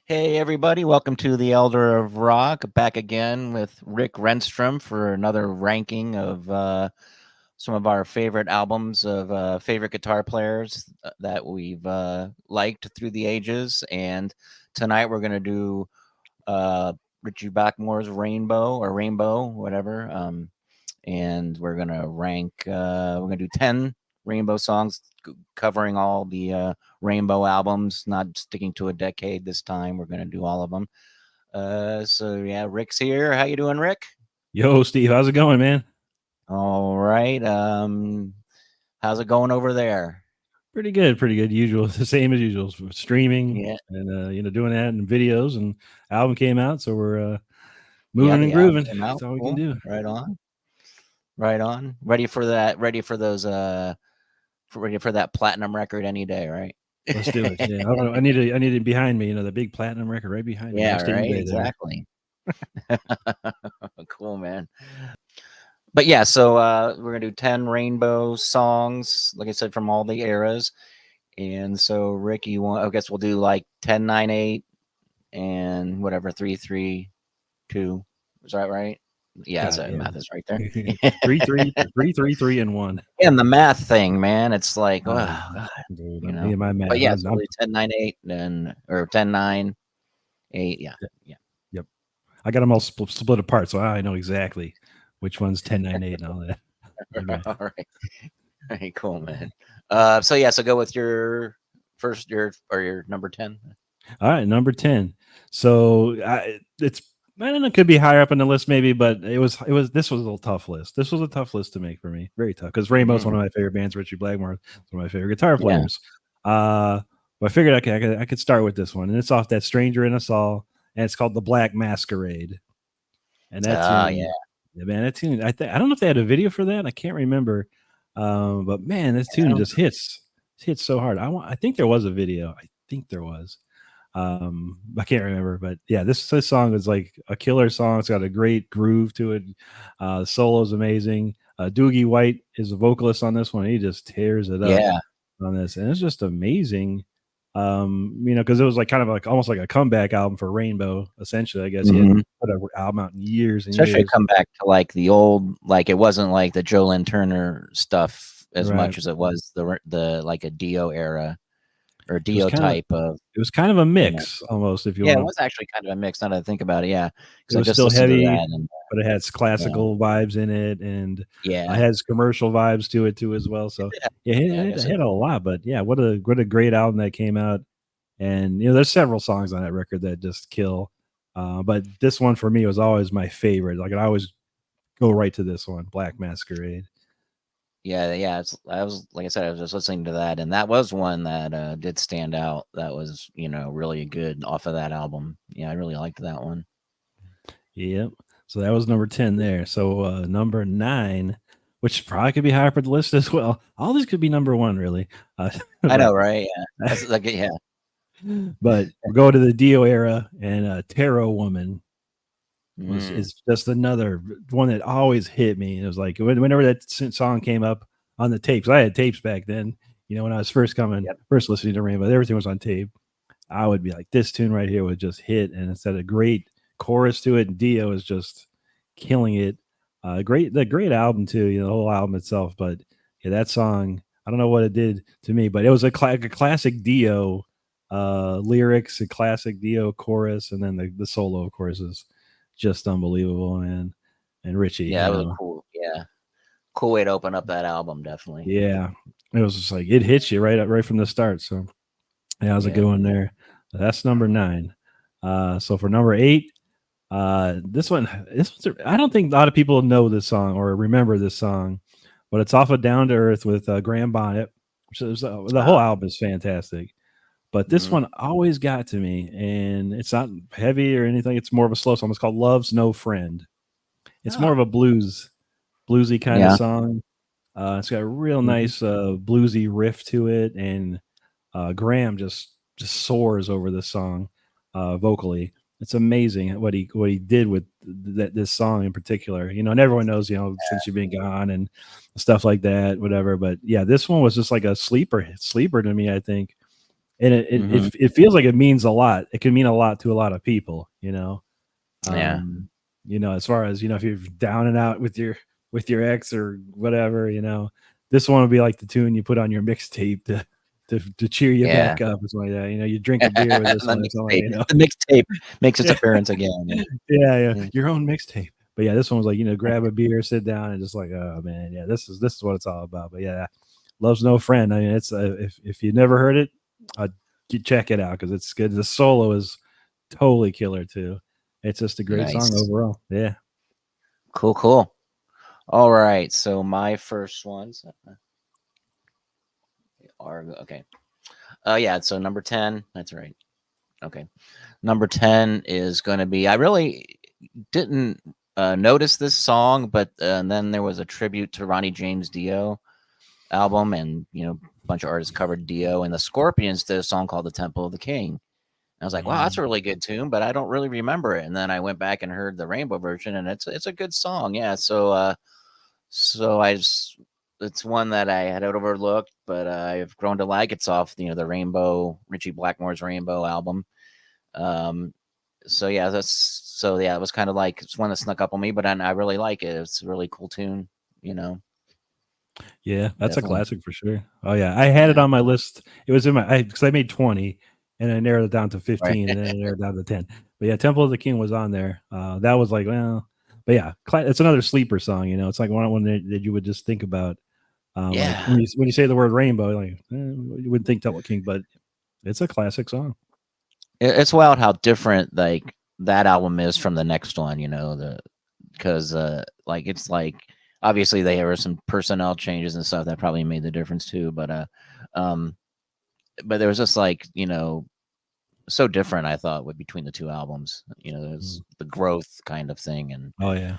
Hey, everybody, welcome to the Elder of Rock. Back again with Rick Renstrom for another ranking of some of our favorite albums of favorite guitar players that we've liked through the ages. And tonight we're going to do Richie Blackmore's Rainbow, whatever. And we're going to rank, we're going to do 10 Rainbow songs covering all the Rainbow albums, not sticking to a decade this time. We're going to do all of them. So yeah, Rick's here. How you doing, Rick? Yo, Steve, how's it going, man? All right. How's it going over there? Pretty good, pretty good. Usual, the same as usual. Streaming Yeah, and doing that and videos and album came out, so we're yeah. moving and The album grooving. came out. That's all we can Cool. do. Right on. Right on. Ready for that? Ready for those? Ready for that platinum record any day, right? Let's do it. Yeah, I don't know. I need it behind me. The big platinum record right behind me, Yeah. next to Right. eBay there. Exactly. Cool, man. But yeah, so we're gonna do 10 Rainbow songs, like I said, from all the eras. And so Rick, I guess we'll do like 10, 9, 8, and whatever 3, 3, 2. Is that right? Yeah, Got so it. math is right there. Yeah. 3, 3, 3, 3, and 1. And the math thing, man, it's like, oh Um, god, dude, you me know. and my But math. yeah, so we'll do 10, 9, 8, and or 10, 9, 8. Yeah, yeah. Yep. I got them all split apart, so I know exactly which one's 10, 9, 8, and all that. Okay. All right. All right, cool, man. So yeah, so go with your first your number 10. All right, number 10. So it's I don't know, it could be higher up on the list maybe, but this was a tough list. This was a tough list to make for me. Very tough because Rainbow's one Mm, of my favorite bands. Richie Blackmore is one of my favorite guitar yeah. players. But I figured I could start with this one, and it's off that Stranger in Us All, and it's called The Black Masquerade. And that Yeah. tune, yeah, man, that tune. I don't know if they had a video for that. I can't remember. But man, this I tune don't just hits so hard. I think there was a video. I think there was. I can't remember, but yeah, this song is like a killer song. It's got a great groove to it. The solo is amazing. Doogie White is a vocalist on this one. He just tears it up Yeah. on this, and it's just amazing. Because it was like kind of like almost like a comeback album for Rainbow. Essentially, I guess he Mhm. hadn't put an album out in years and Especially years. come back to like the old, like it wasn't like the Joe Lynn Turner stuff as Right. much as it was the like a Dio era or It was Dio kind of type of, it was kind of a you know. mix almost, if you Yeah, want it to. was actually kind of a mix now that I think about it. Yeah, It because I was just still listened to heavy, that and but it had yeah, classical vibes in it, and it yeah, has commercial vibes to it too as well. So yeah, yeah, yeah. I it guess it. hit a lot. But yeah, what a great album that came out. And there's several songs on that record that just kill. But this one for me was always my favorite. Like I always go right to this one, Black Masquerade. Yeah, yeah. I was like I said, I was just listening to that, and that was one that did stand out. That was really good off of that album. Yeah, I really liked that one. Yep. So that was number 10 there. So number 9, which probably could be higher up the list as well. All these could be number 1, really. I know, But right? Yeah, that's like yeah. but we'll go to the Dio era, and Tarot Woman Mm, is just another one that always hit me. It was like whenever that song came up on the tapes, I had tapes back then. When I was first yep. listening to Rainbow, everything was on tape. I would be like, this tune right here would just hit, and it's got a great chorus to it. And Dio is just killing it. Great album too. The whole album itself. But yeah, that song, I don't know what it did to me, but it was a classic Dio lyrics, a classic Dio chorus, and then the solo, of course, is just unbelievable. And Richie, Yeah, that was a cool way to open up that album. Definitely. yeah, it was just like it hits you right from the start. So yeah, that was a Yeah. good one there. That's number 9. So for number 8, this one, I don't think a lot of people know this song or remember this song, but it's off of Down to Earth with Graham Bonnet, which is the whole album is fantastic. But this Mm-hmm. one always got to me, and it's not heavy or anything. It's more of a slow song. It's called "Love's No Friend." It's more Oh, of a bluesy kind of yeah. song. It's got a real Mm-hmm. nice bluesy riff to it, and Graham just soars over this song vocally. It's amazing what he did with this song in particular. And everyone knows, since you've been gone and stuff like that, whatever. But yeah, this one was just like a sleeper to me, I think. and Hmm. it feels like it means a lot. It can mean a lot to a lot of people, you know. Yeah. Um, as far as if you're down and out with your ex or whatever, this one would be like the tune you put on your mixtape to cheer you Yeah. back up or something like that. You drink a beer with this The one or something, mixtape. The mixtape makes its Yeah, appearance again. yeah, Yeah. your own mixtape. But yeah, this one was like, grab a beer, sit down, and just like, oh man, yeah, this is what it's all about. But yeah, Love's No Friend. I mean, it's if you never heard it, uh, check it out because it's good. The solo is totally killer too. It's just a great song Nice. overall. Yeah. Cool. Cool. All right. So my first ones are okay. Yeah. So number 10. That's right. Okay. Number 10 is going to be. I really didn't notice this song, but then there was a tribute to Ronnie James Dio album, and a bunch of artists covered Dio, and the Scorpions did a song called "The Temple of the King." I was like, wow, that's Mm. a really good tune, but I don't really remember it. And then I went back and heard the Rainbow version, and it's a good song. Yeah. So it's one that I had overlooked, but I've grown to like. It's off the Rainbow, Richie Blackmore's Rainbow album. Um, it was kind of like it's one that snuck up on me, but I really like it. It's a really cool tune. You know, Yeah, that's a definitely. classic for sure. Oh yeah, I had it Yeah. on my list. It was in my because I made 20 and I narrowed it down to Right. 15 and then I narrowed it down to 10. But yeah, Temple of the King was on there. That was like, well, but yeah, it's another sleeper song. It's like one that you would just think about. Like Yeah. when you say the word rainbow, like you wouldn't think Temple King, but it's a classic song. It's wild how different like that album is from the next one. Because like it's like obviously there were some personnel changes and stuff that probably made the difference too. Um, but there was just like so different. I thought with between the two albums. There's Mm. the growth kind of thing, and Oh yeah.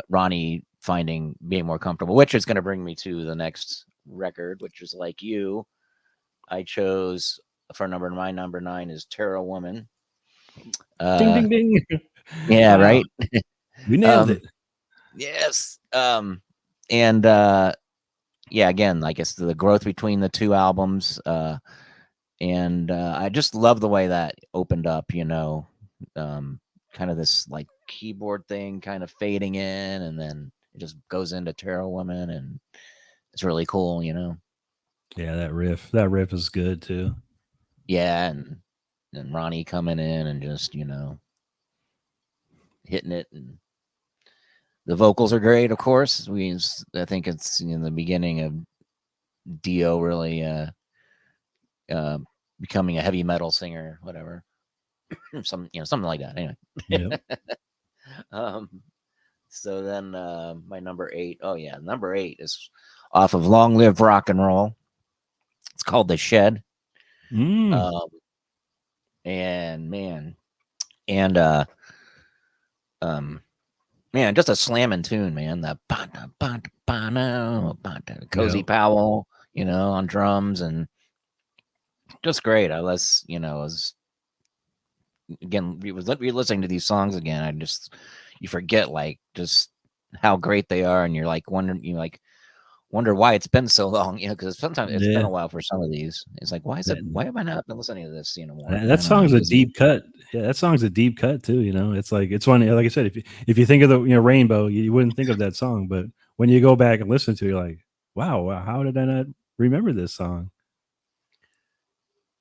Ronnie being more comfortable, which is going to bring me to the next record, which is like you. I chose for my number 9 is Terra Woman. Ding Uh, ding ding. yeah, Wow, right. you nailed um, it. yes. And yeah, again, I guess the growth between the two albums. And I just love the way that opened up. Um, kind of this like keyboard thing, kind of fading in, and then it just goes into Terra Woman, and it's really cool. Yeah, that riff is good too. Yeah, and Ronnie coming in and just hitting it, and the vocals are great. Of course, I think it's in the beginning of Dio really uh, becoming a heavy metal singer, whatever, something like that. Anyway, Yep. um, so then my number 8. Oh yeah, number 8 is off of Long Live Rock and Roll. It's called The Shed. Mm. Um, and man, and um, man, just a slamming tune, man. The Cozy Yep. Powell, on drums, and just great. Was again, re-listening to these songs again. You forget like just how great they are, and you're like wondering, wonder why it's been so long, because sometimes it's been Yeah. a while for some of these. It's like, why have I not been listening to this, more? I That don't know. song's I'm a busy. deep cut. Yeah, that song's a deep cut too. It's like it's funny. Like I said, if you think of the Rainbow, you wouldn't think of that song, but when you go back and listen to it, you're like, wow, how did I not remember this song?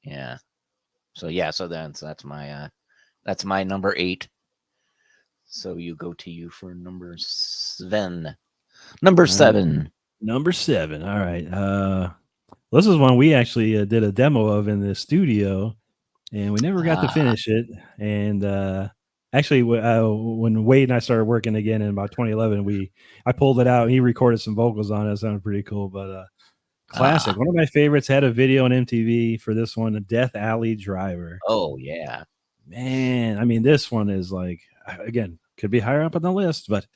Yeah. So that's my number 8. So you for number 7. Number All right, 7. number 7. All right. This is one we actually did a demo of in the studio, and we never got to Ah, finish it. And actually, when Wade and I started working again in about 2011, I pulled it out and he recorded some vocals on it. It sounded pretty cool, but classic. ah. One of my favorites had a video on MTV for this one, Death Alley Driver. Oh yeah. Man, I mean, this one is like again could be higher up on the list, but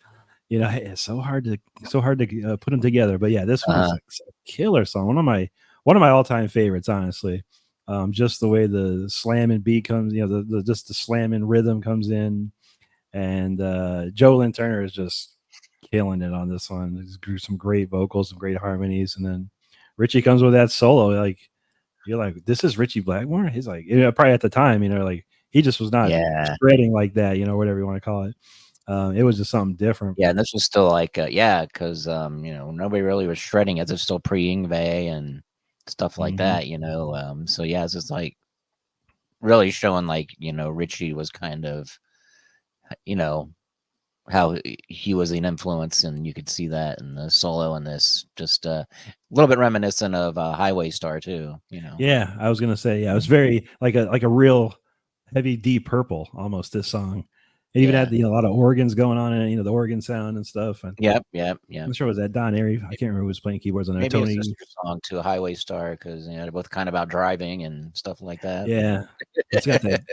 it's so hard to put them together. But yeah, this one is Uh, a killer song. One of my all-time favorites, honestly. Just the way the slamming beat comes, just the slamming rhythm comes in, and Joe Lynn Turner is just killing it on this one. He's grew some great vocals, some great harmonies, and then Richie comes with that solo. Like you're like, this is Richie Blackmore. He's like, probably at the time, like he just was not Yeah. shredding like that, whatever you want to call it. It was just something different. Yeah, and this was still like, yeah, because nobody really was shredding it. It's still pre-Yngwie and stuff like Hmm. that, So yeah, it's just like really showing like Richie was kind of you know how he was an influence, and you could see that in the solo in this. Just a little bit reminiscent of Highway Star too. Yeah, I was gonna say, yeah, it was very like a real heavy Deep Purple almost. This song, it even Yeah. had a lot of organs going on in it, the organ sound and stuff. And Yep. Yep. Yep. I'm sure it was that Don Airy. I can't remember who was playing keyboards on there. Maybe a Tony. sister song to Highway Star because they're both kind of about driving and stuff like that. Yeah, it's got that.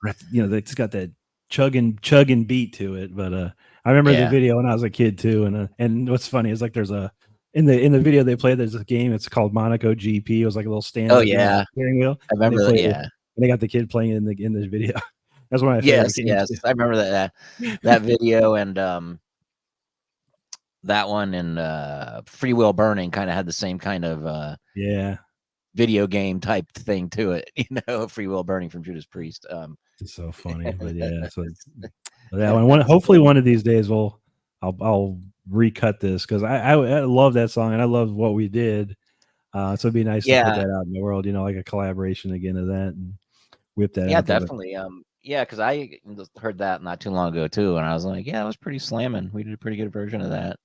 It's got that chugging beat to it. But I remember the Yeah. video when I was a kid too. And what's funny is like there's a in the video they played. There's a game. It's called Monaco GP. It was like a little Oh stand-up game with yeah, a steering wheel, I and they remember that. played it. Yeah. And they got the kid playing it in the video. That's one of my favorite Yes. games Yes, too. I remember that video, and that one and Free Will Burning kind of had the same kind of Yeah, video game type thing to it. Free Will Burning from Judas Priest. it's so funny. But yeah, so that That, one. that's Hopefully, one of these days I'll recut this because I love that song and I love what we did. So it'd be nice to put yeah, that out in the world, like a collaboration again of that and whip that yeah, out there. But definitely. Yeah, because I just heard that not too long ago too, and I was like, yeah, it was pretty slamming. We did a pretty good version of that,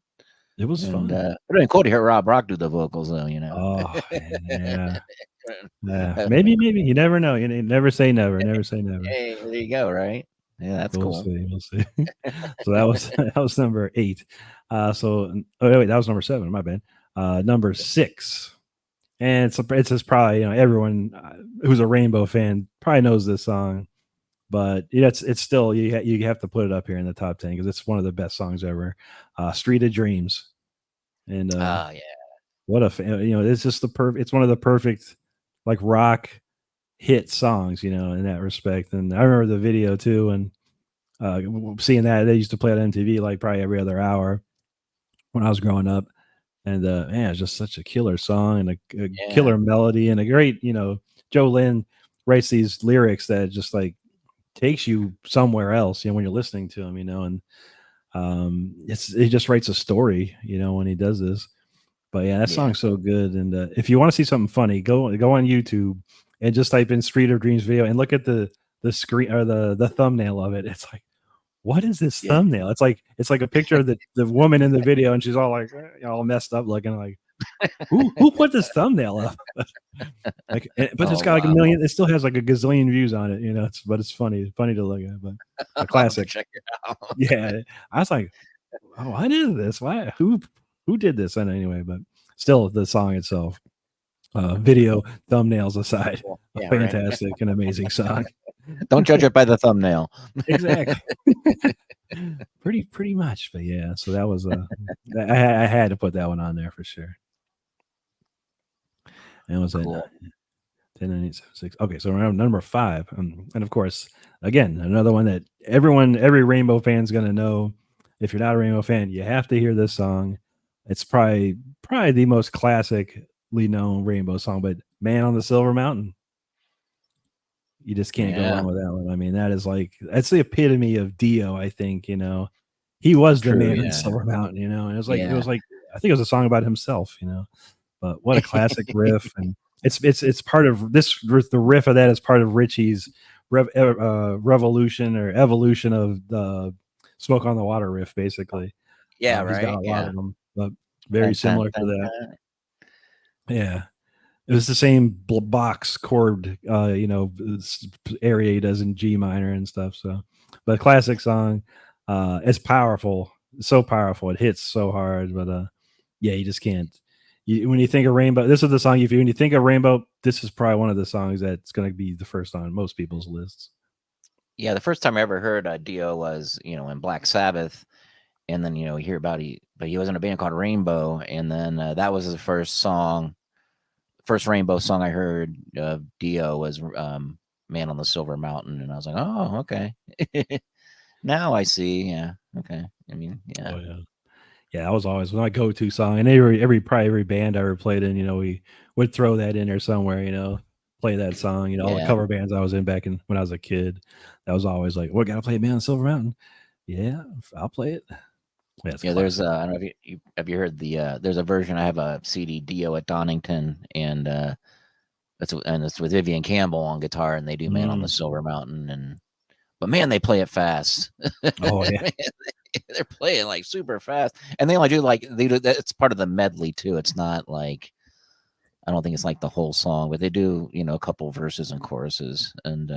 it was and fun. it'd been cool to hear Rob Rock do the vocals though. Oh, yeah. Yeah. Maybe. You never know. Never say never. Never say never. Hey, there you go, right? Yeah, that's We'll cool. see. We'll see. So that was number 8. Wait, that was number 7. My bad. Number 6. And it's just probably, everyone who's a Rainbow fan probably knows this song. But it's still you have to put it up here in the top 10 because it's one of the best songs ever. Street of Dreams. And Yeah, what a it's just it's one of the perfect like rock hit songs, in that respect. And I remember the video too, and seeing that they used to play it on MTV like probably every other hour when I was growing up. And man, it's just such a killer song and a yeah, killer melody and a great, Joe Lynn writes these lyrics that just like takes you somewhere else, when you're listening to him, and he just writes a story, when he does this. But yeah, that yeah, song's so good. And if you want to see something funny, go on YouTube and just type in Street of Dreams video and look at the screen or the thumbnail of it. It's like, what is this yeah. thumbnail? It's like a picture of the woman in the video, and she's all like all messed up looking. Like, who put this thumbnail up? Like, but it's Oh got like a wow, million. It still has like a gazillion views on it. But it's funny to look at. But a I'll have to classic. check it out. Yeah, I was like, oh, what is this? Why? Who did this? And anyway, but still, the song itself, video thumbnails aside, Cool. a Yeah, right. fantastic and amazing song. Don't judge it by the thumbnail. Exactly. Pretty much, but yeah. So that was I had to put that one on there for sure. And it was at Cool. 10, 9, 8, 7, 6. Okay, so around number 5, and of course, again, another one that every Rainbow fan's gonna know. If you're not a Rainbow fan, you have to hear this song. It's probably the most classically known Rainbow song, but "Man on the Silver Mountain." You just can't go Yeah, wrong with that one. I mean, that's the epitome of Dio. I think he was the true. man on the Yeah, Silver Mountain. And it yeah, was like I think it was a song about himself. But what a classic riff, and it's part of this. The riff of that is part of Richie's revolution or evolution of the Smoke on the Water riff. Basically, yeah. he's got Right. a lot Yeah. of them, but very Dun, dun, similar to dun, that. dun. Yeah. It was the same box chord, area he does in G minor and stuff. So, but classic song, it's powerful, so powerful. It hits so hard, but yeah, you just can't. When you think of Rainbow, this is the song. When you think of Rainbow, this is probably one of the songs that's going to be the first on most people's lists. Yeah, the first time I ever heard Dio was in Black Sabbath, and then you hear about but he was in a band called Rainbow, and then that was the first Rainbow song I heard of Dio was "Man on the Silver Mountain," and I was like, oh, okay. Now I see. Yeah. Okay. I mean, yeah. Oh yeah, yeah. That was always my go-to song, and probably every band I ever played in, we would throw that in there somewhere. play that song. You know, all the Yeah. cover bands I was in back in when I was a kid, that was always like, "What gotta play Man on Silver Mountain?" Yeah, I'll play it. Yeah, it's a Yeah, there's classic. I don't know if have you heard there's a version. I have a CD Dio at Donington, and it's with Vivian Campbell on guitar, and they do Man on the Mm. Silver Mountain, and but man, they play it fast. Oh yeah, Man, they're playing like super fast, and they only do like they do that. It's part of the medley too. It's not like I don't think it's like the whole song, but they do a couple verses and choruses, and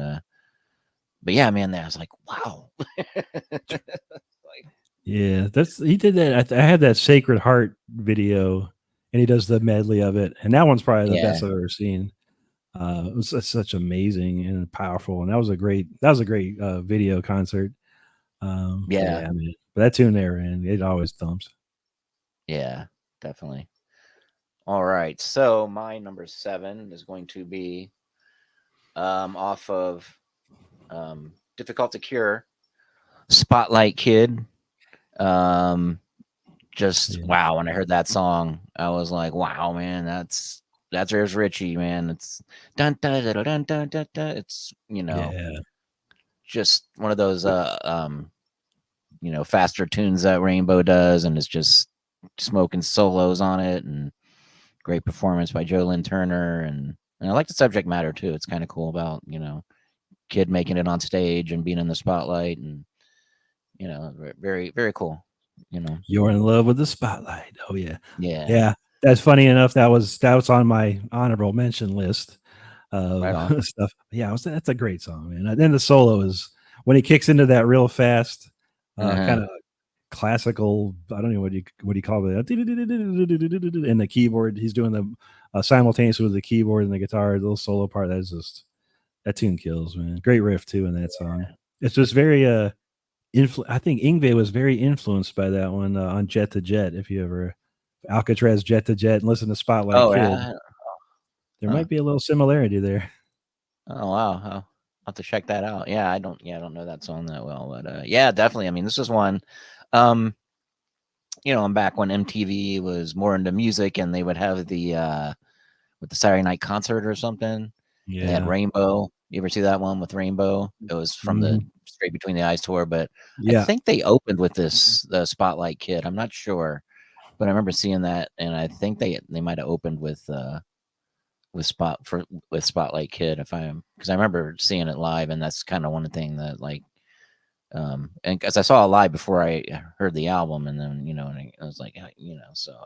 but yeah, man, I was like, wow, like yeah. That's he did that. I had that Sacred Heart video, and he does the medley of it, and that one's probably the yeah, best I've ever seen. It was such amazing and powerful, and that was a great video concert. But yeah, yeah, I mean, but that tune there, and it always thumps. yeah, definitely. All right, so my number 7 is going to be off of Difficult to Cure, Spotlight Kid. Um, just Yeah, wow, when I heard that song, I was like, wow, man, that's there's Richie, man. It's dun dun dun dun dun dun. Dun. It's yeah, just one of those faster tunes that Rainbow does, and it's just smoking solos on it, and great performance by Joe Lynn Turner, and I like the subject matter too. It's kind of cool about kid making it on stage and being in the spotlight, and very very cool. You know, you're in love with the spotlight. Oh yeah, yeah, yeah. That's funny enough. That was on my honorable mention list right of on. stuff. Yeah, that's a great song, man. And then the solo is when he kicks into that real fast, Uh-huh. kind of classical. I don't know what you call it. And the keyboard, he's doing the simultaneous with the keyboard and the guitar. The little solo part. That tune kills, man. Great riff too in that song. It's just very I think Ingve was very influenced by that one on Jet to Jet. If you ever Alcatraz Jet to Jet and listen to Spotlight Oh, Kid, yeah. there Huh. might be a little similarity there. Oh, wow. I'll have to check that out. Yeah, I don't know that song that well, but yeah, definitely. I mean, this is one. Um, I'm back when MTV was more into music, and they would have the with the Saturday night concert or something. And they had Yeah. Rainbow. You ever see that one with Rainbow? It was from the Mhm. Straight Between the Eyes tour, but I Yeah. think they opened with the Spotlight Kid. I'm not sure, but I remember seeing that, and I think they might have opened with Spotlight Kid if I am because I remember seeing it live, and that's kind of one thing that like and because I saw it live before I heard the album, and then and I was like so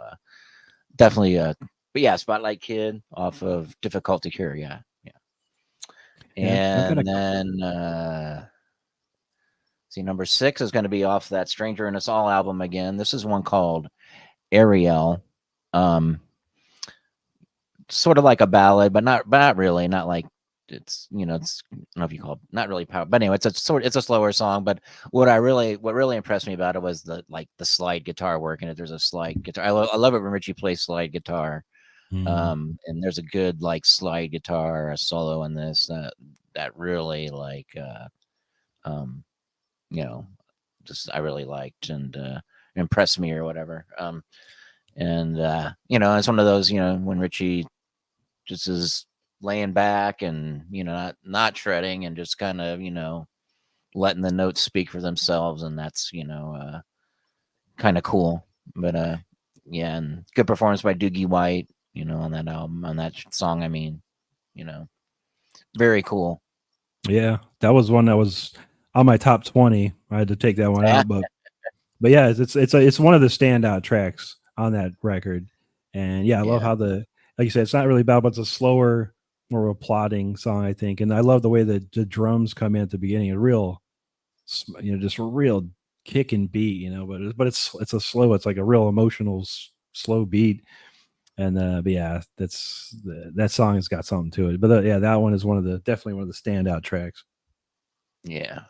definitely but yeah, Spotlight Kid off of Difficult to Cure, yeah, yeah. Yeah. I've got a And then see, number 6 is going to be off that Stranger in Us All album again. This is one called Ariel. Um, sort of like a ballad, but not really. Not like it's I don't know if you call it not really power, but anyway, it's a slower song. But what really impressed me about it was the slide guitar work in it. There's a slide guitar. I love it when Richie plays slide guitar. Mhm. And there's a good like slide guitar solo in this that really like um you know just I really liked and impressed me or whatever. And it's one of those when Richie just is laying back and not shredding and just kind of letting the notes speak for themselves, and that's kind of cool. But yeah, and good performance by Doogie White, on that album, on that song. I mean, you know, very cool. Yeah. That was one that was on my top 20. I had to take that one Yeah, out, but yeah, it's one of the standout tracks on that record. And yeah, I love yeah, how like you said, it's not really bad, but it's a slower, more of a plodding song, I think. And I love the way the drums come in at the beginning, a real just a real kick and beat, but it's a slow, it's like a real emotional slow beat. And but yeah, that song has got something to it. But yeah, that one is definitely one of the standout tracks. yeah.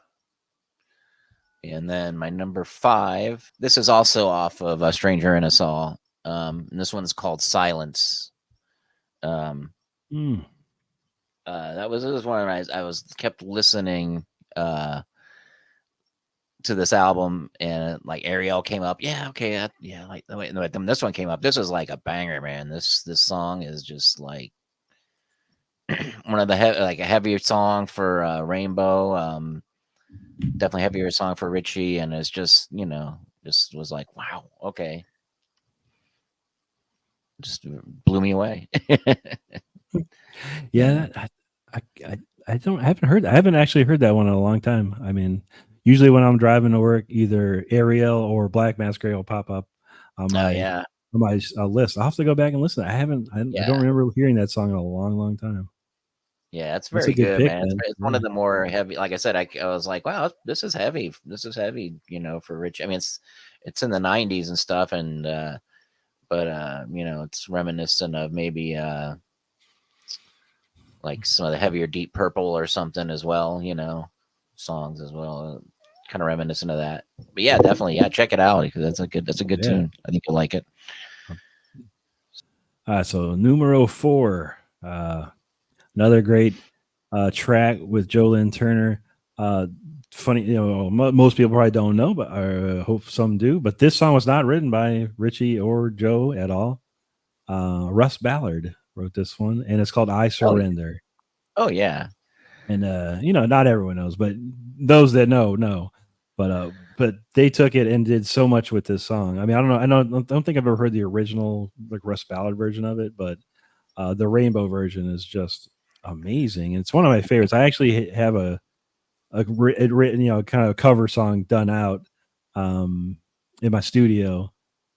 And then my number 5. This is also off of A Stranger in Us All. And this one's called Silence. Um, Mm, this was one I was kept listening uh to this album, and like Ariel came up. Yeah, okay, yeah, like wait, then this one came up. This is like a banger, man. This song is just like one of the like a heavier song for Rainbow. Definitely heavier song for Richie, and it's just just was like, wow, okay, just blew me away. Yeah, Yeah. I haven't heard I haven't actually heard that one in a long time. I mean, usually when I'm driving to work, either Ariel or Black Masquerade will pop up on Oh my yeah, list. I'll have to go back and listen. I don't yeah, remember hearing that song in a long, long time. yeah. It's That's a very good good, pick, man. man. It's one of Yeah, the more heavy. Like I said, I was like, wow, this is heavy. This is heavy, for Rich. I mean, it's in the '90s and stuff, and but it's reminiscent of maybe like some of the heavier Deep Purple or something as well. Songs as well. Kind of reminiscent of that. But yeah, definitely, yeah, check it out because that's a good yeah. tune. I think you'll like it. So numero 4, another great track with Jolyn Turner. Uh, Funny, most people probably don't know, but I hope some do. But this song was not written by Richie or Joe at all. Russ Ballard wrote this one, and it's called "I Oh, Surrender." oh yeah, And not everyone knows, but those that know. But they took it and did so much with this song. I mean, I don't know. I don't think I've ever heard the original like Russ Ballard version of it, but the Rainbow version is just amazing. It's one of my favorites. I actually have a written, kind of cover song done out in my studio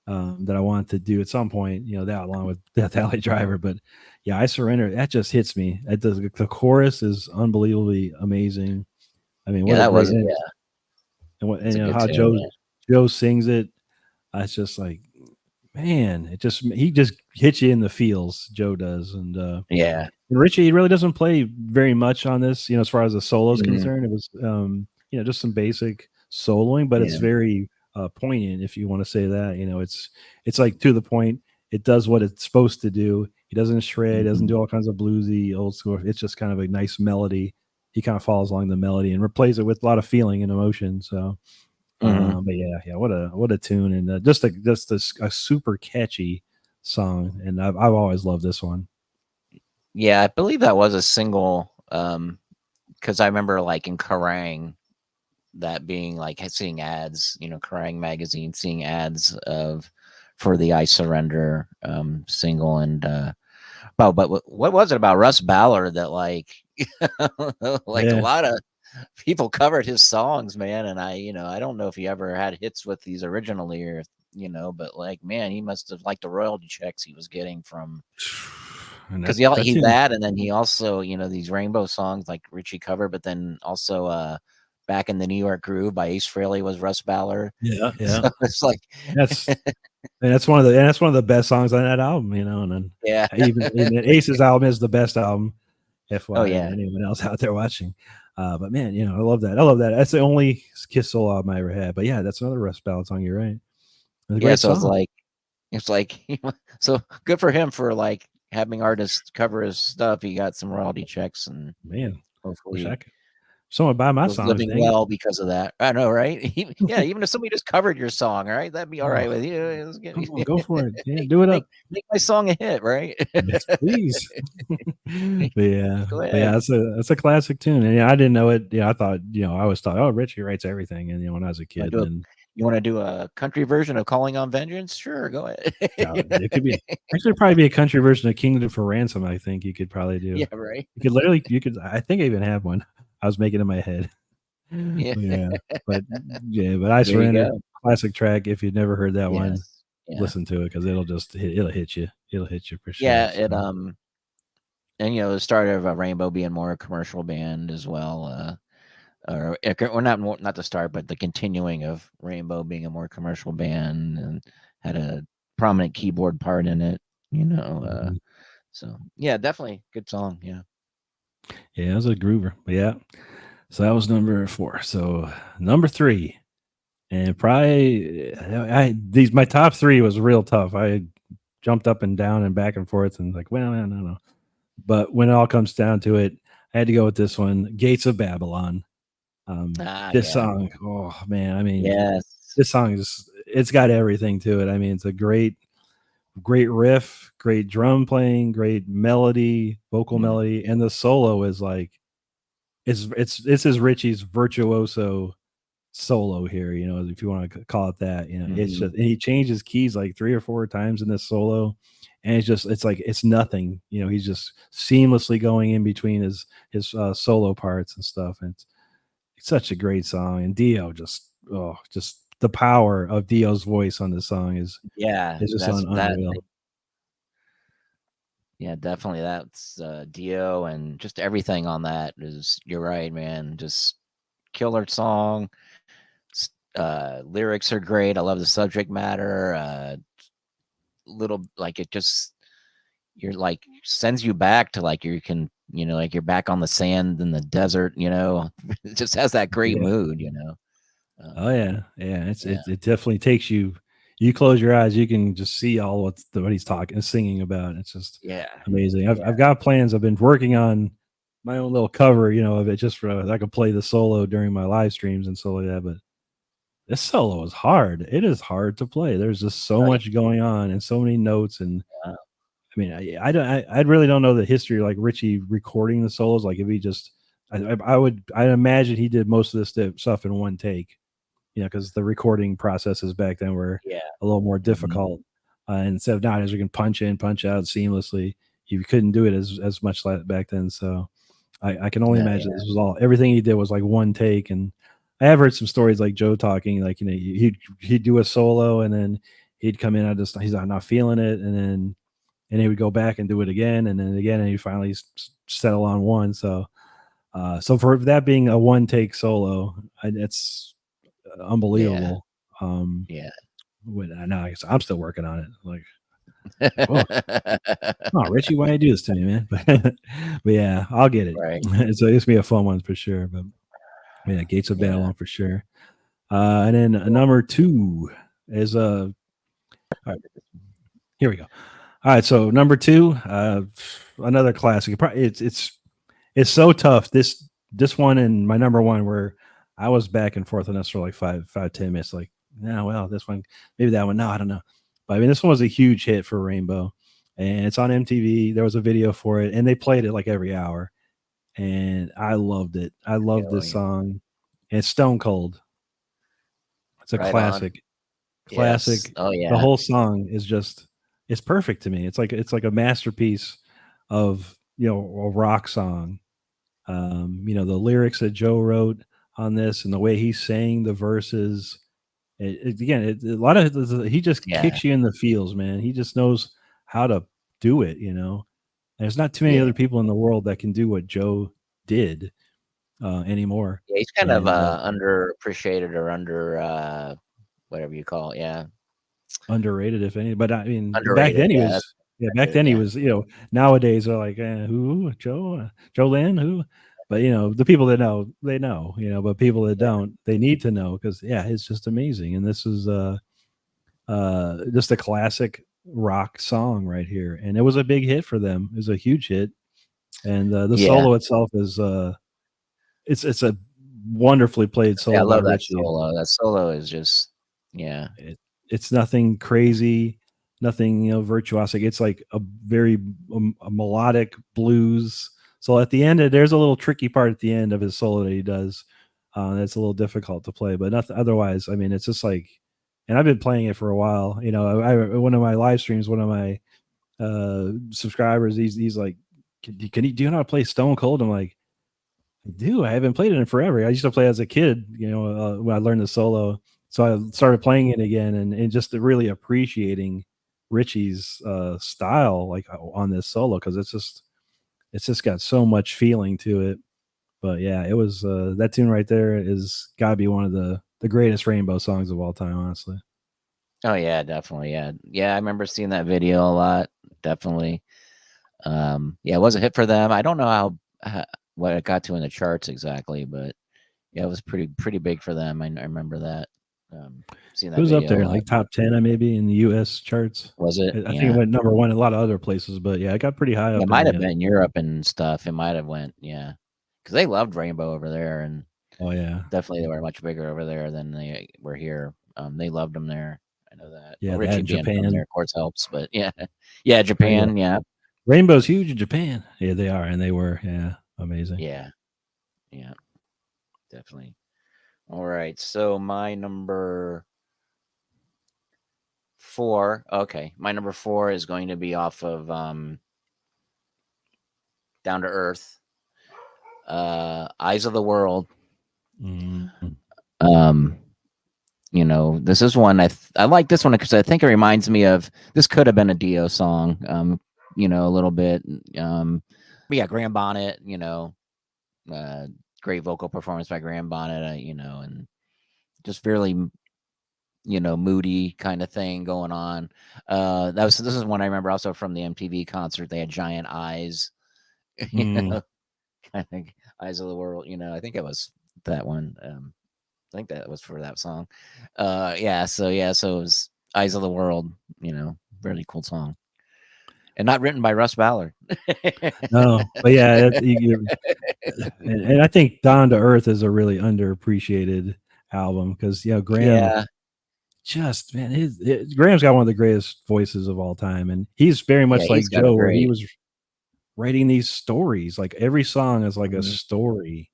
that I want to do at some point, that along with Death Alley Driver. But yeah, I Surrender, that just hits me. The chorus is unbelievably amazing. I mean, yeah. what a That great, was yeah. and It's a good how tune, man. Joe sings it. It's just like, man, he just hits you in the feels. Joe does, Yeah. and Richie really doesn't play very much on this, as far as the solo is Mhm. concerned. It was, just some basic soloing, but it's Yeah. very poignant, if you want to say that. It's like to the point. It does what it's supposed to do. He doesn't shred, doesn't Mhm. do all kinds of bluesy old school. It's just kind of a nice melody. He kind of follows along the melody and replays it with a lot of feeling and emotion. So, Mhm. but yeah, what a tune, and a super catchy song, and I've always loved this one. Yeah, I believe that was a single. Because I remember like in Kerrang that being like seeing ads, Kerrang magazine, seeing ads of for the I Surrender single, and but what was it about Russ Ballard that like like a Yeah. lot of people covered his songs, man, and I don't know if he ever had hits with these originally or but like man, he must have liked the royalty checks he was getting from And because that he's tune, that, and then he also these Rainbow songs like Richie cover, but then also Back in the New York Groove by Ace Frehley was Russ Ballard. yeah, yeah. So it's like That's that's one of the best songs on that album, and then yeah. even Ace's album is the best album, Oh FYI, to yeah. anyone else out there watching. But man, I love that. I love that. That's the only Kiss solo album I ever had. But yeah, that's another Russ Ballard song. You're right. It's a Yeah, great so song, it's like so good for him for like having artists cover his stuff. He got some royalty checks and man. Wish I hopefully could. Someone buy my was songs, living dang it. well because of that. I know, right? Yeah, even if somebody just covered your song, all right, that'd be all Oh, right with you. It's good. come on, go for it. Yeah, do it make up. make my song a hit, right? Yes, please. Go But yeah, ahead. that's a classic tune, and yeah, I didn't know it. Yeah, I thought, I always thought, oh, Richie writes everything, and when I was a Wanna kid, do and a then you wanna do a country version of Calling on Vengeance? Sure, go ahead. it could be actually probably be a country version of Kingdom for Ransom. I think you could probably do. Yeah, right. You could. I think I even have one. I was making in my head. Yeah. Yeah, but but I There you Surrender, go. classic track. If you've never heard that one, Yes. Yeah. listen to it because it'll hit you. It'll hit you for sure. Yeah, So, and, the start of a Rainbow being more a commercial band as well, or not the start, but the continuing of Rainbow being a more commercial band and had a prominent keyboard part in it, mhm. so yeah, definitely good song, yeah. Yeah, it was a groover. But yeah, so that was number 4. So number 3, and probably I these my top 3 was real tough. I jumped up and down and back and forth and like, well, no. But when it all comes down to it, I had to go with this one, Gates of Babylon. Ah, This yeah. song, oh man, I mean, Yes. this song it's got everything to it. I mean, it's a great great riff, great drum playing, great melody, vocal Mm. melody, and the solo is like it's this is Richie's virtuoso solo here, if you want to call it that. It's Mhm. just, and he changes keys like 3 or 4 times in this solo, and it's like it's nothing. He's just seamlessly going in between his solo parts and stuff, and it's such a great song. And Dio just the power of Dio's voice on this song Yeah, is just that's that. unreal. Yeah, definitely. That's Dio, and just everything on that is. You're right, man. Just killer song. Lyrics are great. I love the subject matter. Little like it just you're like sends you back to like you can like you're back on the sand in the desert. It just has that great Yeah. mood. Oh yeah, yeah. It's Yeah, it definitely takes you. You close your eyes, you can just see all what he's talking, singing about. It's just yeah, amazing. I've yeah. got plans. I've been working on my own little cover, of it, just for I could play the solo during my live streams and so like that. But this solo is hard. It is hard to play. There's just so Oh much going on and so many notes. And yeah, I mean, I really don't know the history like Richie recording the solos. Like if he just, I'd imagine he did most of this stuff in one take, because the recording processes back then were yeah. a little more Mhm. difficult. And instead of nowadays, you can punch in, punch out seamlessly. You couldn't do it as much like back then. So I can only No, imagine yeah, this was everything he did was like one take. And I have heard some stories like Joe talking, like, he'd do a solo and then he'd come in, he's not feeling it. And he would go back and do it again and then again. And he finally settle on one. So for that being a one take solo, it's yeah, unbelievable. Um, yeah. I know, I guess I'm still working on it. Whoa, come on, Richie, why you do this to me, man? But yeah, I'll get it. Right. It's gonna be a fun one for sure. But yeah, Gates of Yeah. Babylon for sure. And then number two is all right, here we go. All right, so number two, another classic. It's so tough. This one and my number one where I was back and forth on this for like 10 minutes. Like, no, well, this one, maybe that one. No, I don't know. But I mean, this one was a huge hit for Rainbow, and it's on MTV. There was a video for it, and they played it like every hour, and I loved it. I loved Oh, this yeah. song. And it's Stone Cold. It's a Right on. classic. Yes. Classic. Oh, The yeah. whole song is just it's perfect to me. It's like a masterpiece of a rock song. The lyrics that Joe wrote on this and the way he sang the verses. A lot of he just Yeah. kicks you in the feels, man. He just knows how to do it. There's not too many Yeah. other people in the world that can do what Joe did anymore. Yeah, he's kind of, And underappreciated or whatever you call it, yeah. underrated, if any. But I mean, back Underrated, then he yeah, that's was. Yeah, back it, then he yeah. was. Nowadays they're like, who Joe Lynn, who? But the people that know, they know. But people that Yeah. don't, they need to know because yeah, it's just amazing. And this is just a classic rock song right here, and it was a big hit for them. It was a huge hit, and the Yeah. solo itself is it's a wonderfully played Yeah, I solo by love that Richie. solo. That solo is just yeah. It's nothing crazy, nothing virtuosic. It's like a very a melodic blues. So at the end, there's a little tricky part at the end of his solo that he does. That's a little difficult to play, but nothing otherwise. I mean, it's just like, and I've been playing it for a while. One of my live streams, one of my subscribers, he's like, can you do you know how to play Stone Cold? I'm like, I do. I haven't played it in forever. I used to play as a kid, when I learned the solo. So I started playing it again and just really appreciating Richie's style like on this solo because it's just got so much feeling to it. But yeah, it was that tune right there is gotta be one of the greatest Rainbow songs of all time, honestly. Oh, yeah, definitely, yeah. Yeah, I remember seeing that video a lot, definitely. Yeah, it was a hit for them. I don't know ho what it got to in the charts exactly, but yeah, it was pretty big for them. I remember that, seeing It that was up video a there, lot. like top 10, maybe in the US charts. Was it? I think it Yeah. went number one in a lot of other places, but yeah, it got pretty high It up in might the have been Europe and stuff. It might have went, yeah, because they loved Rainbow over there, and oh yeah. definitely they were much bigger over there than they were here. They loved them there. know that. Yeah, Well, that Richie in being from there, Japan. of course, helps. But yeah, yeah, Oh, yeah. Japan. Yeah, Rainbow's huge in Japan. Yeah, they are, and they were. Yeah, amazing. yeah, yeah, definitely. All right, so my number four. Okay, my number four is going to be off of Down to Earth, Eyes of the World. Mm. Um, this is one I like this one because I think it reminds me of this could have been a Dio song. A little bit. But yeah, Graham Bonnet. Uh, great vocal performance by Graham Bonnet. And just really moody kind of thing going on. This is one I remember also from the MTV concert. They had giant eyes, you Mm. know, kind of eyes of the world. I think it was that one. I think that was for that song. So it was Eyes of the World. Really cool song, and not written by Russ Ballard. No, but yeah, and I think Down to Earth is a really underappreciated album because Graham Yeah, just man, Graham's got one of the greatest voices of all time, and he's very yeah, much he's like got a Joe, where he great. was writing these stories. Like every song is like a Mhm, story,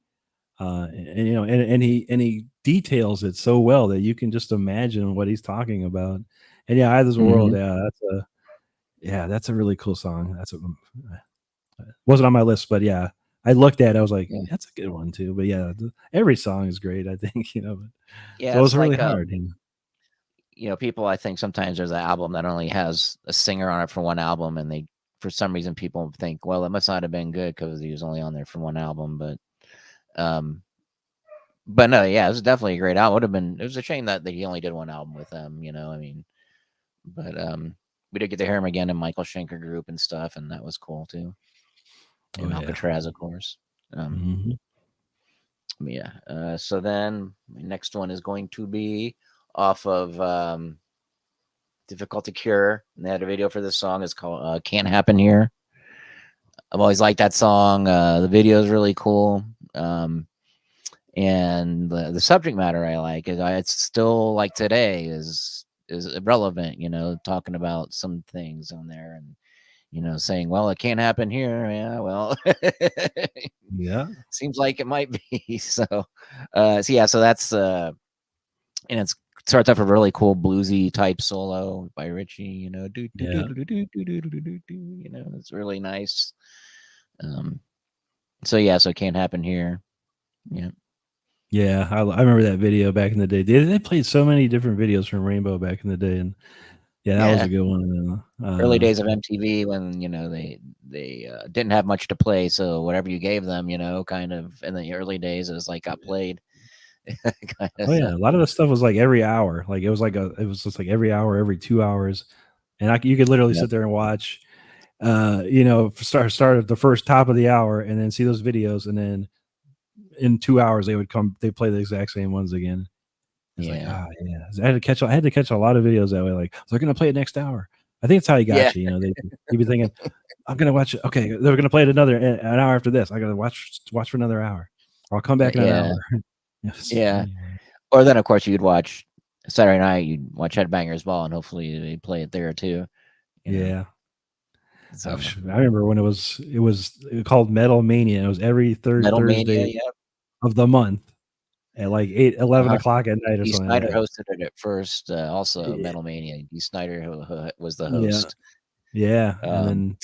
and he details it so well that you can just imagine what he's talking about. And yeah, Either's World, mhm, that's a really cool song. Wasn't on my list, but yeah, I looked at it, I was like, yeah, that's a good one too. But yeah, every song is great, I think, but yeah. so it's It's really like hard. people. I think sometimes there's an album that only has a singer on it for one album, and for some reason, people think, well, it must not have been good because he was only on there for one album. Um, but no, yeah, it was definitely a great album. It was a shame that he only did one album with them. I mean, but we did get to hear him again in Michael Schenker group and stuff, and that was cool too. Oh And yeah. Alcatraz, of course. Um, Hmm. yeah. So then my next one is going to be off of Difficult to Cure. And they had a video for this song. It's called Can't Happen Here. I've always liked that song. The video is really cool. And the subject matter I like is it's still like today is relevant, talking about some things on there and saying, well, it can't happen here. Yeah, well, Yeah. seems like it might be. So that's and it starts off a really cool bluesy type solo by Richie. Yeah. It's really nice. Um, so it can't happen here. Yeah, Yeah, I remember that video back in the day. They played so many different videos from Rainbow back in the day, and yeah, that was yeah. a good one. Early days of MTV when they didn't have much to play, so whatever you gave them, kind of in the early days, it was like got played. kind of Oh so, yeah, a lot of the stuff was like every hour. Like it was just like every hour, every 2 hours, and you could literally yep, sit there and watch. Start at the first top of the hour, and then see those videos, and then in 2 hours they play the exact same ones again. It's like, yeah, yeah. I had to catch a lot of videos that way. Like, so they're gonna play it next hour. I think it's how he yeah, got you. You'd be thinking, I'm gonna watch it. Okay, they're gonna play it an hour after this. I gotta watch for another hour. Or I'll come back in an yeah, hour. It's yeah. funny, man. Or then, of course, you'd watch Saturday night. You'd watch Headbangers Ball, and hopefully they play it there too. You know, Yeah. so I remember when it was called Metal Mania. It was every third Metal Mania, Thursday yep. of the month at like 11 Uh-huh. o'clock at night or Dee something like Snider that. hosted it at first. Also, Yeah. Metal Mania. Dee Snider was the Yeah. host. Yeah. And Um, then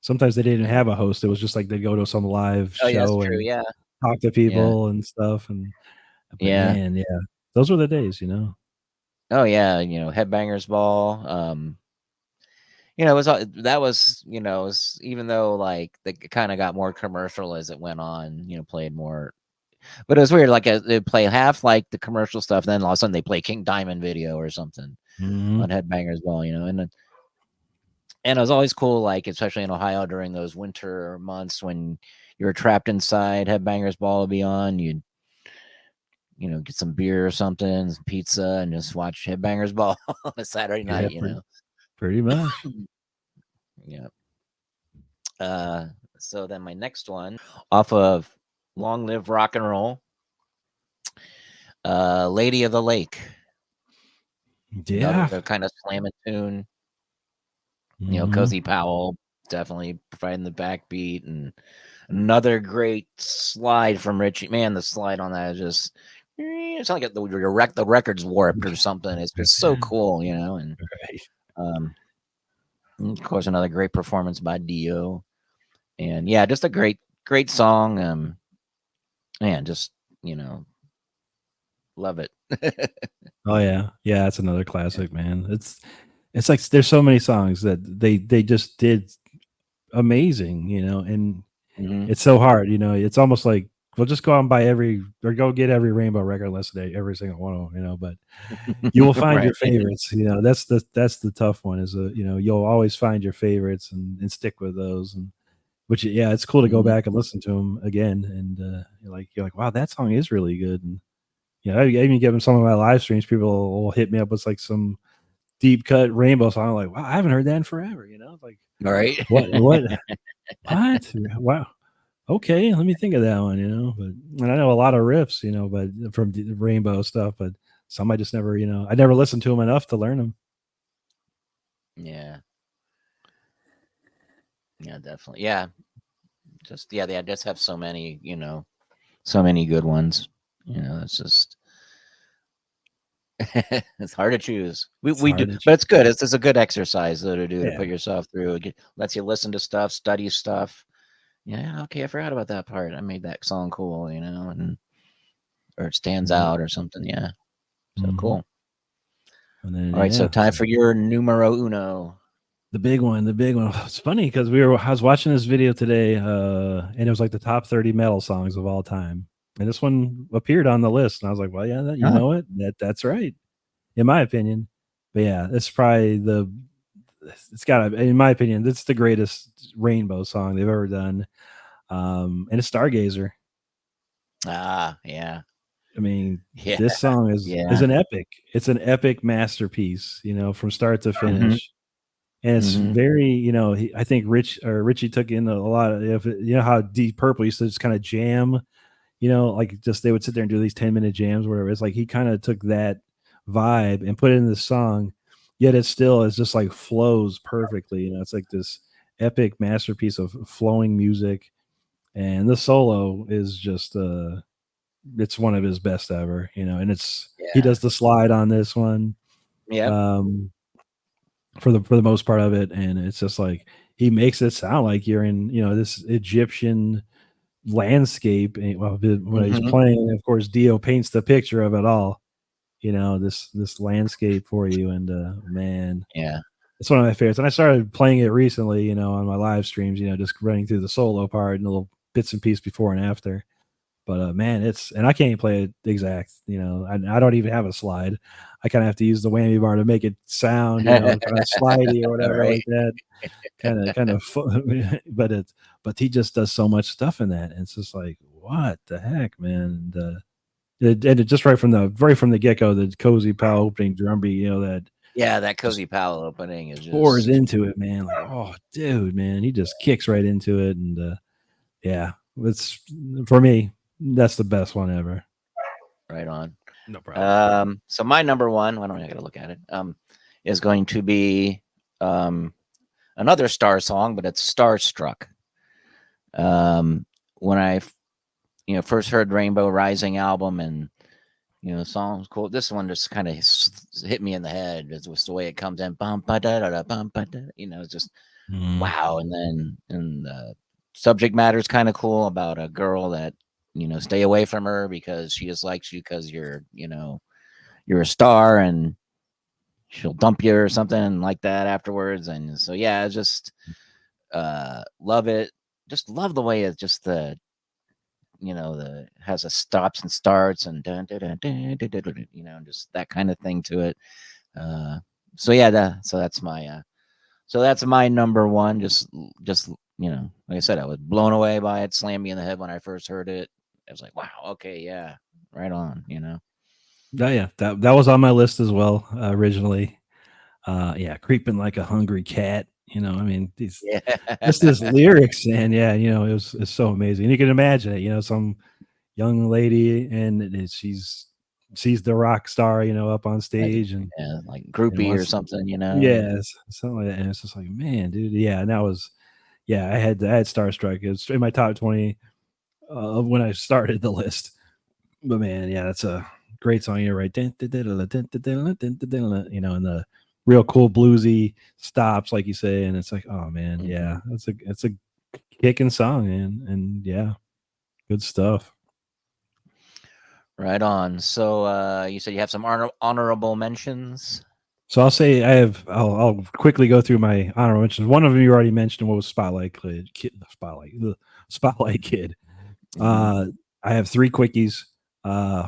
sometimes they didn't yeah. have a host. It was just like they'd go to some live Oh, yeah, that's show true. and Yeah, talk to yeah, people and stuff. But yeah. man, yeah, those were the days. Oh, yeah. Headbangers Ball. It was that was even though like they kind of got more commercial as it went on. Played more, but it was weird. Like they play half like the commercial stuff, then all of a sudden they play King Diamond video or something Mhm. on Headbangers Ball. And it was always cool, like especially in Ohio during those winter months when you were trapped inside. Headbangers Ball would be on. You'd get some beer or something, some pizza, and just watch Headbangers Ball on a Saturday Yeah, night. pretty much. Yeah. Uh, so then my next one off of Long Live Rock and Roll, Lady of the Lake. Yeah. Another kind of slamming tune. Mhm. Cozy Powell definitely providing the backbeat, and another great slide from Richie. Man, the slide on that is just it's like the record's warped or something. It's just so cool, and Right. um, of course another great performance by Dio, and yeah, just a great song. Man, just you know, love it. Oh yeah, yeah. That's another classic, man. It's like there's so many songs that they just did amazing, and Hmm. it's so hard, It's almost like we'll just go out and buy go get every Rainbow record listed, every single one of them, But you will find Right. your favorites. That's the tough one. Is you'll always find your favorites and stick with those. And which yeah, it's cool to go Hmm. back and listen to them again. And you're like, wow, that song is really good. And I even give them some of my live streams. People will hit me up with like some deep cut Rainbow song. I'm like, wow, I haven't heard that in forever. Like All right. what? Wow. Okay, let me think of that one, But and I know a lot of riffs, but from the Rainbow stuff, but some I just never, I never listened to them enough to learn them. Yeah. Yeah, definitely. Yeah. They just have so many, so many good ones. It's just it's hard to choose. We It's we do, hard to but it's good. It's a good exercise though to do to yeah. put yourself through. It lets you listen to stuff, study stuff. Yeah, okay, I forgot about that part. I made that song cool, and or it stands Yep. out or something. Yeah, so Mhm. cool. And then All right, so yeah, time for your numero uno. the big one. It's funny because I was watching this video today, and it was like the top 30 metal songs of all time, and this one appeared on the list, and I was like, well, yeah, you Huh. know what, that's right, in my opinion. But yeah, it's probably it's got to, in my opinion, it's the greatest Rainbow song they've ever done, and it's Stargazer. Ah, yeah, I mean, yeah, this song is yeah. an epic. It's an epic masterpiece, from start to Hmm. finish. And it's Hmm. very, I think Richie took in a lot of, if how Deep Purple used to just kind of jam, like just they would sit there and do these 10-minute jams, whatever. It's like he kind of took that vibe and put it in the song, yet it still is just like flows perfectly. It's like this epic masterpiece of flowing music. And the solo is just it's one of his best ever, and he Yeah. does the slide on this one. Yep. Um for the most part of it, and it's just like he makes it sound like you're in this Egyptian landscape. And, well, when he's Hmm. playing, of course, Dio paints the picture of it all. This landscape for you, and man, Yeah. it's one of my favorites. And I started playing it recently, on my live streams. Just running through the solo part and little bits and pieces before and after. But man, and I can't play it exact. I don't even have a slide. I kind of have to use the whammy bar to make it sound, kind of slidey or All whatever right. like that. Kind of, but he just does so much stuff in that, and it's just like, what the heck, man? And it just right from the get go, the cozy pal opening drum beat, that Yeah, that just Cozy Powell opening is pours just into it, man. Like, oh, dude, man, he just kicks right into it, and yeah, it's for me, that's the best one ever. right on. No problem. So my number one, why don't I gotta look at it? Is going to be um another Star song, but it's Starstruck. Um, when first heard Rainbow Rising album, and the song's cool. This one just kind of hit me in the head. It was the way it comes in, bum ba da da da bum ba da. It's just Mhm. wow. And the subject matter is kind of cool about a girl that stay away from her because she just likes you because you're a star, and she'll dump you or something like that afterwards. And so yeah, it's just love it. Just love the way it's just the has a stops and starts and dun, dun, dun, dun, dun, dun, dun, just that kind of thing to it. Uh, so yeah, that's my number one. Just like I said, I was blown away by it. Slammed me in the head when I first heard it. I was like, wow, okay, yeah, right on. Oh yeah, that was on my list as well, originally. Yeah, creeping like a hungry cat. I mean, these Yeah. just this lyrics, and yeah, it's so amazing. And you can imagine it. Some young lady, and she's sees the rock star, up on Like, stage like and groupie or wants, something, you know? yes, something like that. And it's just like, man, dude, yeah. And that was, yeah, I had Starstruck. It's in my top 20 of when I started the list. But man, yeah, that's a great song. You're right. And the real cool bluesy stops, like you say, and it's like, oh man, Mhm. yeah, that's a kicking song, man, and yeah, good stuff. Right on. So, you said you have some honorable mentions? So I'll say I'll quickly go through my honorable mentions. One of them you already mentioned. What was Spotlight Kid. Mhm. Uh, I have three quickies.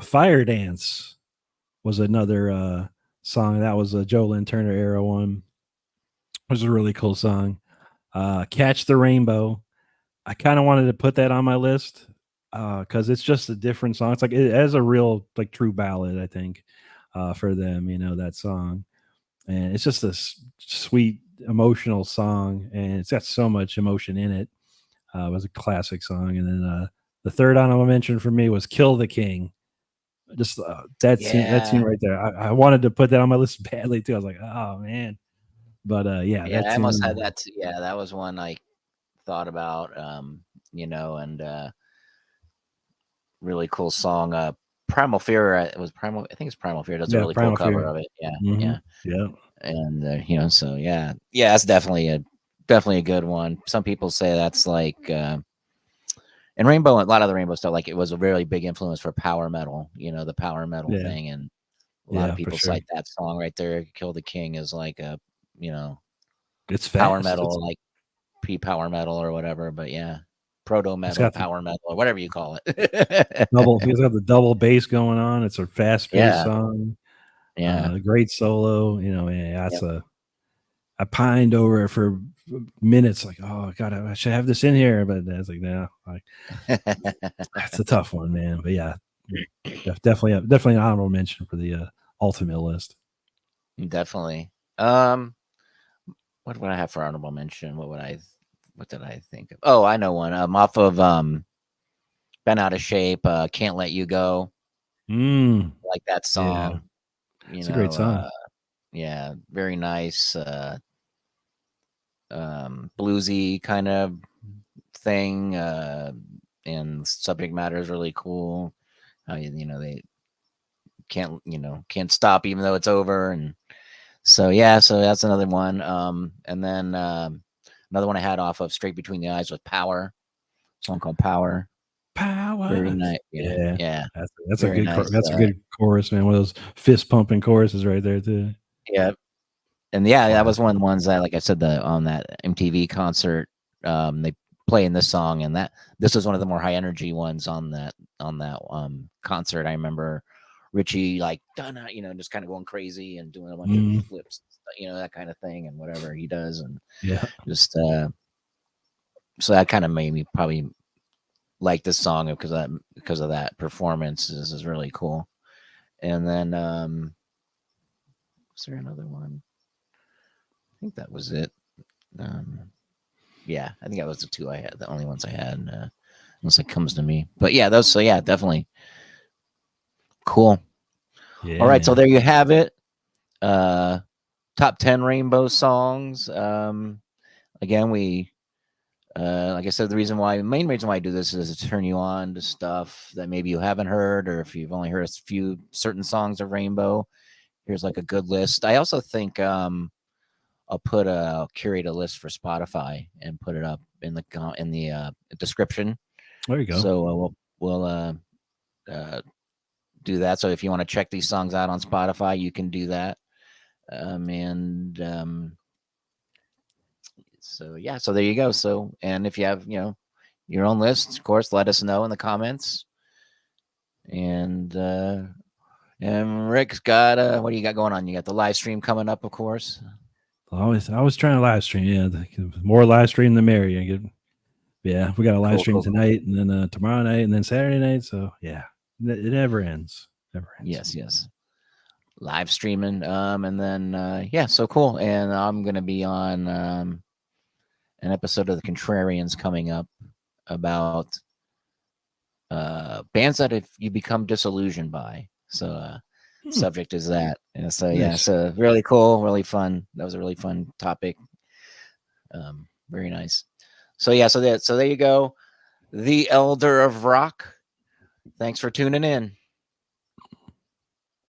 Fire Dance was another song that was a Joe Lynn Turner era one. It was a really cool song. Catch the Rainbow. I kind of wanted to put that on my list because it's just a different song. It's like it has a real like true ballad, I think, for them. That song, and it's just a sweet emotional song, and it's got so much emotion in it. It was a classic song, and then the third honorable mention for me was "Kill the King." Just that scene Yeah. right there. I wanted to put that on my list badly too. I was like, oh man, but yeah, Yeah, that I almost had tune. that t yeah, that was one I thought about, and, really cool song, Primal Fear, it was Primal I think it's Primal Fear does a Yeah, really cool Primal cover Fear. of it, yeah, Hmm. yeah, Yeah, and, so, yeah. Yeah, that's definitely a good one. Some people say that's like, and Rainbow a lot of the Rainbow stuff, like, it was a really big influence for power metal, the power metal yeah, thing, and a lot of yeah, for people sure. cite that song right there, "Kill the King," as like a, you know, It's power fast. metal, like pre-power metal or whatever, but yeah, proto It's metal, got the power metal, or whatever you call it. double. It's got the double bass going on. It's a fast paced Yeah, song. yeah, Great solo. Yeah, yep. I pined over it for minutes. Like, oh god, I should have this in here, but I was like, no, like it's a tough one, man. But yeah, definitely an honorable mention for the ultimate list. Definitely. Um, what would I have for honorable mention? What did I think of? Oh, I know one. Off of Been Out of Shape, Can't Let You Go. Mm, Like that yeah, song, it's a great song. yeah, very nice, bluesy kind of thing, and subject matter is really cool. How they can't stop even though it's over, and so yeah, so that's another one. And then another one I had off of Straight Between the Eyes was Power, song called Power. Very Power. nice, yeah, Yeah, yeah, that's a very good nice. that's a good chorus, man. One of those fist pumping choruses right there too. Yeah, and yeah, that was one Classic. of the ones that, like I said, the on that MTV concert, they playing this song, and this was one of the more high energy ones on that concert. I remember Richie like done, just kind of going crazy and doing a bunch of Mm, flips, that kind of thing, and whatever he does, and yeah. just so that kind of made me probably like this song because of that performance. This is really cool. And then was there another one? I think that was it. Um, yeah, I think that was the two I had, the only ones I had, unless it comes to me. But yeah, those. So yeah, definitely cool. All Yeah, right, so man. there you have it. Uh, top 10 Rainbow songs. Again, we like I said, main reason why I do this is to turn you on to stuff that maybe you haven't heard, or if you've only heard a few certain songs of Rainbow. Here's like a good list. I also think I'll curate a list for Spotify and put it up in the description. There you go. So we'll uh, do that. So if you want to check these songs out on Spotify, you can do that. And so yeah, so there you go. So and if you have your own list, of course, let us know in the comments. And Rick's got what do you got going on? You got the live stream coming up, of course. I was trying to live stream. Yeah, the more live stream, the merrier. Yeah, we got a live Cool, stream cool, cool. tonight, and then tomorrow night, and then Saturday night. So yeah, it never ends. Never ends. Yes, yes. Live streaming. And then yeah, so cool. And I'm gonna be on an episode of the Contrarians coming up about bands that if you become disillusioned by. So Hmm. subject is that. And so yeah, Nice. so really cool, really fun. That was a really fun topic. Very nice. So yeah, so there you go. The Elder of Rock. Thanks for tuning in.